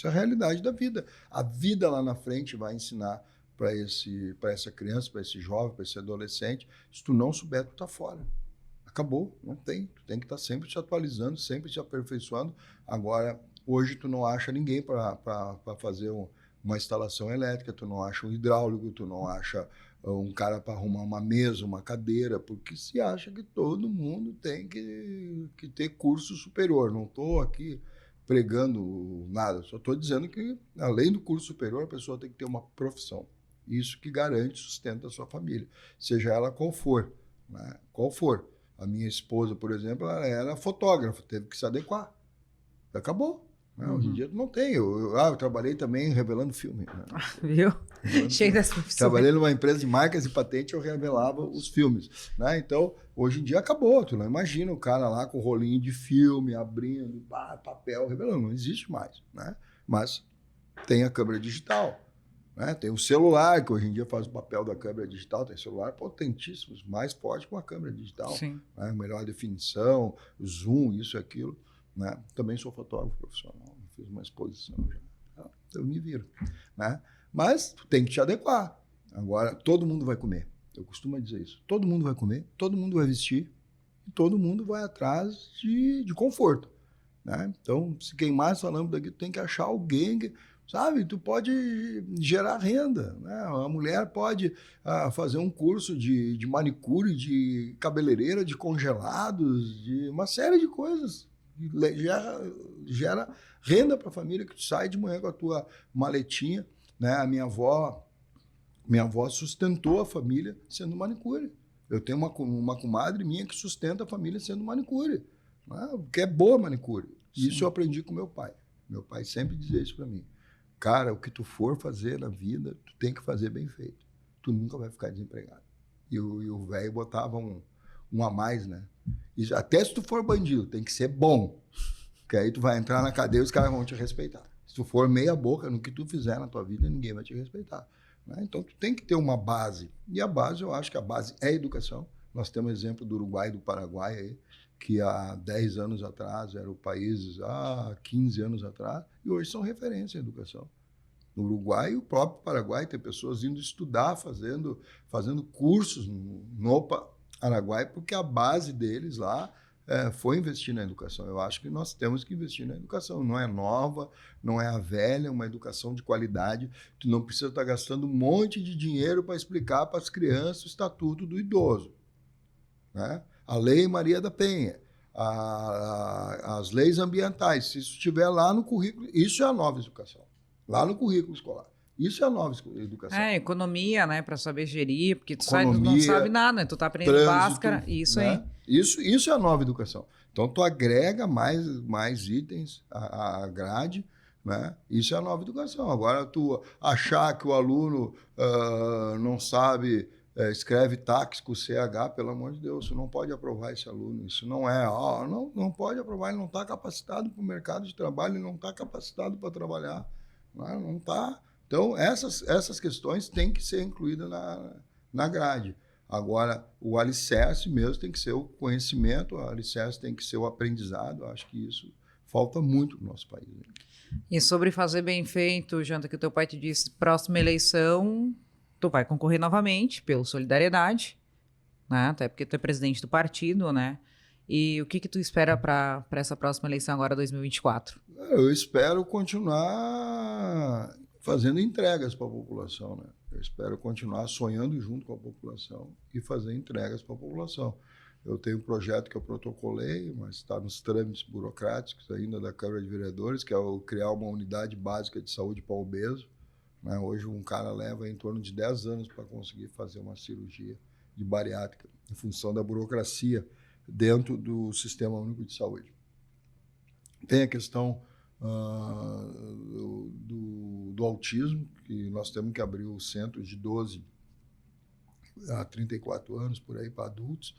é a realidade da vida. A vida lá na frente vai ensinar para essa criança, para esse jovem, para esse adolescente. Se tu não souber, tu tá fora. Acabou, não tem. Tu tem que estar sempre se atualizando, sempre se aperfeiçoando. Agora, hoje tu não acha ninguém para fazer uma instalação elétrica, tu não acha um hidráulico, tu não acha um cara para arrumar uma mesa, uma cadeira, porque se acha que todo mundo tem que ter curso superior. Não estou aqui pregando nada, só estou dizendo que, além do curso superior, a pessoa tem que ter uma profissão. Isso que garante sustento da sua família, seja ela qual for. Né? Qual for. A minha esposa, por exemplo, ela era fotógrafa, teve que se adequar. Acabou. Hoje em dia não tem. Eu trabalhei também revelando filme. Né? Viu? Cheio das profissões. Trabalhei numa empresa de marcas e patentes, eu revelava os filmes. Né? Então, hoje em dia acabou. Tu não imagina o cara lá com rolinho de filme, abrindo, papel, revelando. Não existe mais. Né? Mas tem a câmera digital. Né? Tem o celular, que hoje em dia faz o papel da câmera digital. Tem celular potentíssimos, mais forte com a câmera digital. Sim. Né? Melhor definição, zoom, isso e aquilo. Né? Também sou fotógrafo profissional, fiz uma exposição já. Eu me viro. Né? Mas tu tem que te adequar. Agora, todo mundo vai comer. Eu costumo dizer isso. Todo mundo vai comer, todo mundo vai vestir e todo mundo vai atrás de conforto. Né? Então, se queimar falando daqui, tu tem que achar alguém que, sabe, tu pode gerar renda. Né? A mulher pode fazer um curso de manicure, de cabeleireira, de congelados, de uma série de coisas. Gera renda para a família, que tu sai de manhã com a tua maletinha. Né? A minha avó sustentou a família sendo manicure. Eu tenho uma comadre minha que sustenta a família sendo manicure. Né? Porque é boa manicure. Sim. Isso eu aprendi com meu pai. Meu pai sempre dizia isso para mim. Cara, o que tu for fazer na vida, tu tem que fazer bem feito. Tu nunca vai ficar desempregado. E o velho botava um a mais, né? E até se tu for bandido, tem que ser bom. Porque aí tu vai entrar na cadeia e os caras vão te respeitar. Se tu for meia boca no que tu fizer na tua vida, ninguém vai te respeitar. Né? Então, tu tem que ter uma base. E a base, eu acho que a base é a educação. Nós temos exemplo do Uruguai e do Paraguai, aí, que há 10 anos atrás eram países, há 15 anos atrás, e hoje são referência em educação. No Uruguai e o próprio Paraguai tem pessoas indo estudar, fazendo cursos no Paraguai, porque a base deles lá foi investir na educação. Eu acho que nós temos que investir na educação. Não é nova, não é a velha, uma educação de qualidade. Tu não precisa estar gastando um monte de dinheiro para explicar para as crianças o estatuto do idoso. Né? A Lei Maria da Penha, as leis ambientais, se isso estiver lá no currículo, isso é a nova educação, lá no currículo escolar. Isso é a nova educação. Economia, né? Para saber gerir, porque tu Economia, não sabe nada, né? Tu tá aprendendo trânsito, Bhaskara, isso né? aí. Isso é a nova educação. Então, tu agrega mais itens à grade, né? Isso é a nova educação. Agora, tu achar que o aluno não sabe, escreve táxi com CH, pelo amor de Deus, você não pode aprovar esse aluno. Isso não é, não pode aprovar, ele não está capacitado para o mercado de trabalho, ele não está capacitado para trabalhar, né? Não está. Então, essas questões têm que ser incluídas na grade. Agora, o alicerce mesmo tem que ser o conhecimento, o alicerce tem que ser o aprendizado. Acho que isso falta muito no nosso país. E sobre fazer bem feito, Janta, que o teu pai te disse, próxima eleição, tu vai concorrer novamente pelo Solidariedade, né? Até porque tu é presidente do partido, né? E o que tu espera para essa próxima eleição agora, 2024? Eu espero continuar fazendo entregas para a população, né? Eu espero continuar sonhando junto com a população e fazer entregas para a população. Eu tenho um projeto que eu protocolei, mas está nos trâmites burocráticos ainda da Câmara de Vereadores, que é criar uma unidade básica de saúde para obeso, né? Hoje um cara leva em torno de 10 anos para conseguir fazer uma cirurgia de bariátrica, em função da burocracia dentro do Sistema Único de Saúde. Tem a questão do autismo, que nós temos que abrir o centro de 12 a 34 anos, por aí, para adultos.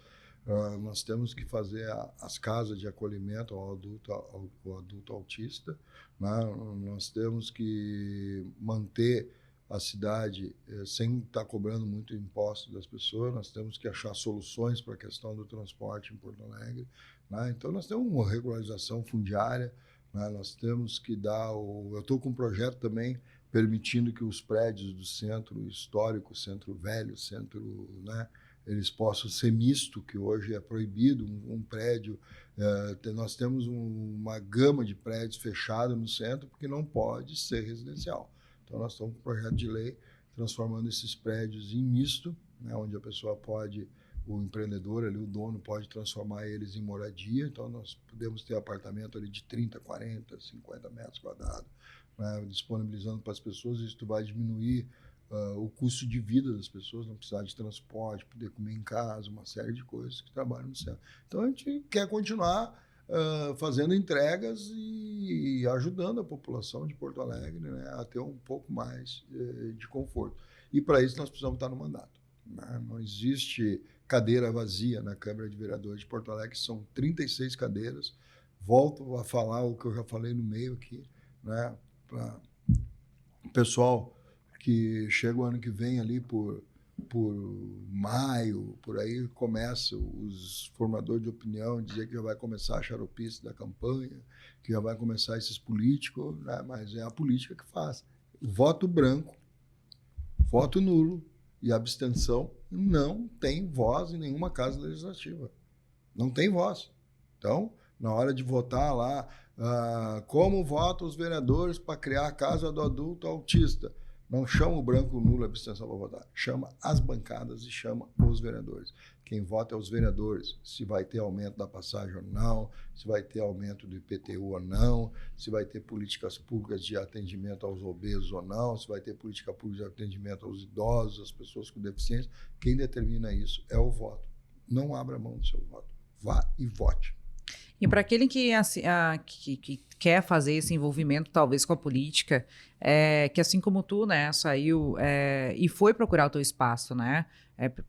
Nós temos que fazer as casas de acolhimento ao adulto autista, né? Nós temos que manter a cidade sem estar cobrando muito imposto das pessoas. Nós temos que achar soluções para a questão do transporte em Porto Alegre, né? Então, nós temos uma regularização fundiária, né? Nós temos que dar... Eu estou com um projeto também permitindo que os prédios do centro histórico, centro velho, centro, né, eles possam ser misto, que hoje é proibido um prédio. Nós temos uma gama de prédios fechados no centro porque não pode ser residencial. Então, nós estamos com um projeto de lei transformando esses prédios em misto, né, onde a pessoa pode, o empreendedor ali, o dono, pode transformar eles em moradia. Então, nós podemos ter apartamento ali de 30, 40, 50 metros quadrados, né, disponibilizando para as pessoas. Isso vai diminuir o custo de vida das pessoas, não precisar de transporte, poder comer em casa, uma série de coisas que trabalham no centro. Então, a gente quer continuar fazendo entregas e ajudando a população de Porto Alegre, né, a ter um pouco mais de conforto. E, para isso, nós precisamos estar no mandato, né? Não existe cadeira vazia na Câmara de Vereadores de Porto Alegre, são 36 cadeiras. Volto a falar o que eu já falei no meio aqui, né, para o pessoal que chega o ano que vem ali por maio, por aí, começa os formadores de opinião a dizer que já vai começar a xaropice da campanha, que já vai começar esses políticos, né? Mas é a política que faz. Voto branco, voto nulo e abstenção não tem voz em nenhuma casa legislativa. Não tem voz. Então, na hora de votar lá, como votam os vereadores para criar a casa do adulto autista? Não chama o branco, o nulo, a abstenção para votar. Chama as bancadas e chama os vereadores. Quem vota é os vereadores. Se vai ter aumento da passagem ou não, se vai ter aumento do IPTU ou não, se vai ter políticas públicas de atendimento aos obesos ou não, se vai ter política pública de atendimento aos idosos, às pessoas com deficiência. Quem determina isso é o voto. Não abra mão do seu voto. Vá e vote. E para aquele que quer fazer esse envolvimento, talvez, com a política, que assim como tu, né, saiu e foi procurar o teu espaço, né?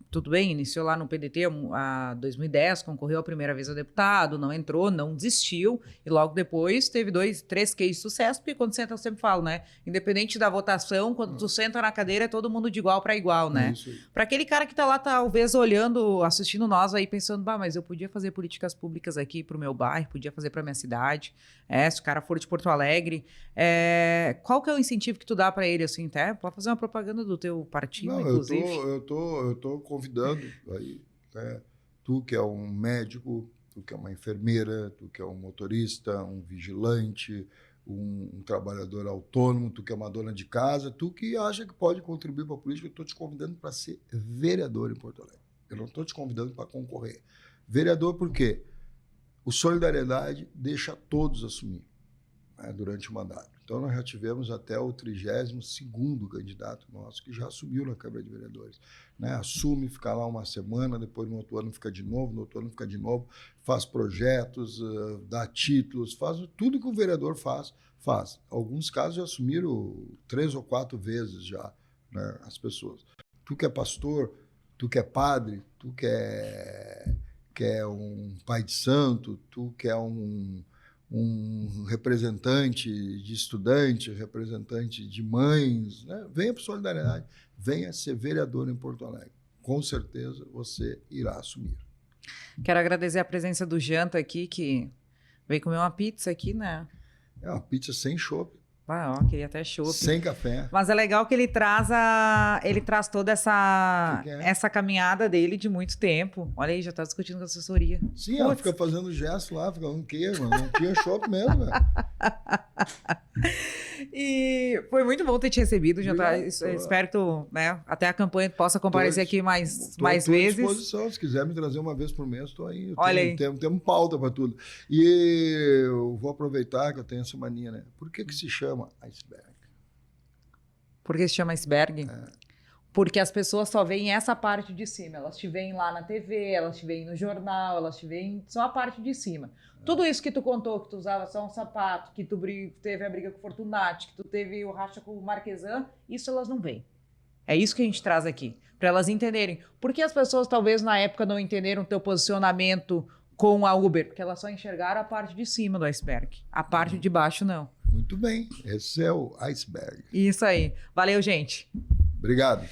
Tudo bem, iniciou lá no PDT em 2010, concorreu a primeira vez a deputado, não entrou, não desistiu, e logo depois teve 2, 3 cases de sucesso, porque quando senta, eu sempre falo, né? Independente da votação, quando tu senta na cadeira, é todo mundo de igual para igual, né? Para aquele cara que tá lá, talvez olhando, assistindo nós aí, pensando, mas eu podia fazer políticas públicas aqui pro meu bairro, podia fazer pra minha cidade, se o cara for de Porto Alegre, qual que é o incentivo que tu dá para ele, assim, até? Pode fazer uma propaganda do teu partido, não, inclusive. Eu tô convidando aí, né? Tu que é um médico, tu que é uma enfermeira, tu que é um motorista, um vigilante, um trabalhador autônomo, tu que é uma dona de casa, tu que acha que pode contribuir para a política, eu estou te convidando para ser vereador em Porto Alegre. Eu não estou te convidando para concorrer. Vereador por quê? O Solidariedade deixa todos assumir, né, durante o mandato. Então, nós já tivemos até o 32º candidato nosso que já assumiu na Câmara de Vereadores. Né? Assume, fica lá uma semana, depois no outro ano fica de novo, no outro ano fica de novo, faz projetos, dá títulos, faz tudo que o vereador faz. Alguns casos já assumiram 3 ou 4 vezes já, né, as pessoas. Tu que é pastor, tu que é padre, tu que é um pai de santo, tu que é um representante de estudante, representante de mães, né? Venha para Solidariedade, venha ser vereador em Porto Alegre. Com certeza você irá assumir. Quero agradecer a presença do Janta aqui, que veio comer uma pizza aqui, né? É uma pizza sem chopp. Queria até chopp. Sem café. Mas é legal que ele traz toda essa caminhada dele de muito tempo. Olha aí, já tá discutindo com a assessoria. Sim, ela fica fazendo gesto lá, fica não queira, mas não tinha chopp mesmo, velho. E foi muito bom ter te recebido, Janta. Espero que tu, né, até a campanha possa comparecer aqui mais vezes. Estou à disposição, se quiser me trazer uma vez por mês, estou aí. Olha aí. Temos pauta para tudo. E eu vou aproveitar que eu tenho essa mania, né? Por que se chama iceberg? Por que se chama iceberg? Porque as pessoas só veem essa parte de cima. Elas te veem lá na TV, elas te veem no jornal, elas te veem só a parte de cima. Tudo isso que tu contou, que tu usava só um sapato, que tu teve a briga com o Fortunati, que tu teve o racha com o Marquesan, isso elas não veem. É isso que a gente traz aqui, para elas entenderem. Por que as pessoas talvez na época não entenderam o teu posicionamento com a Uber? Porque elas só enxergaram a parte de cima do iceberg. A parte de baixo, não. Muito bem, esse é o iceberg. Isso aí. Valeu, gente. Obrigado.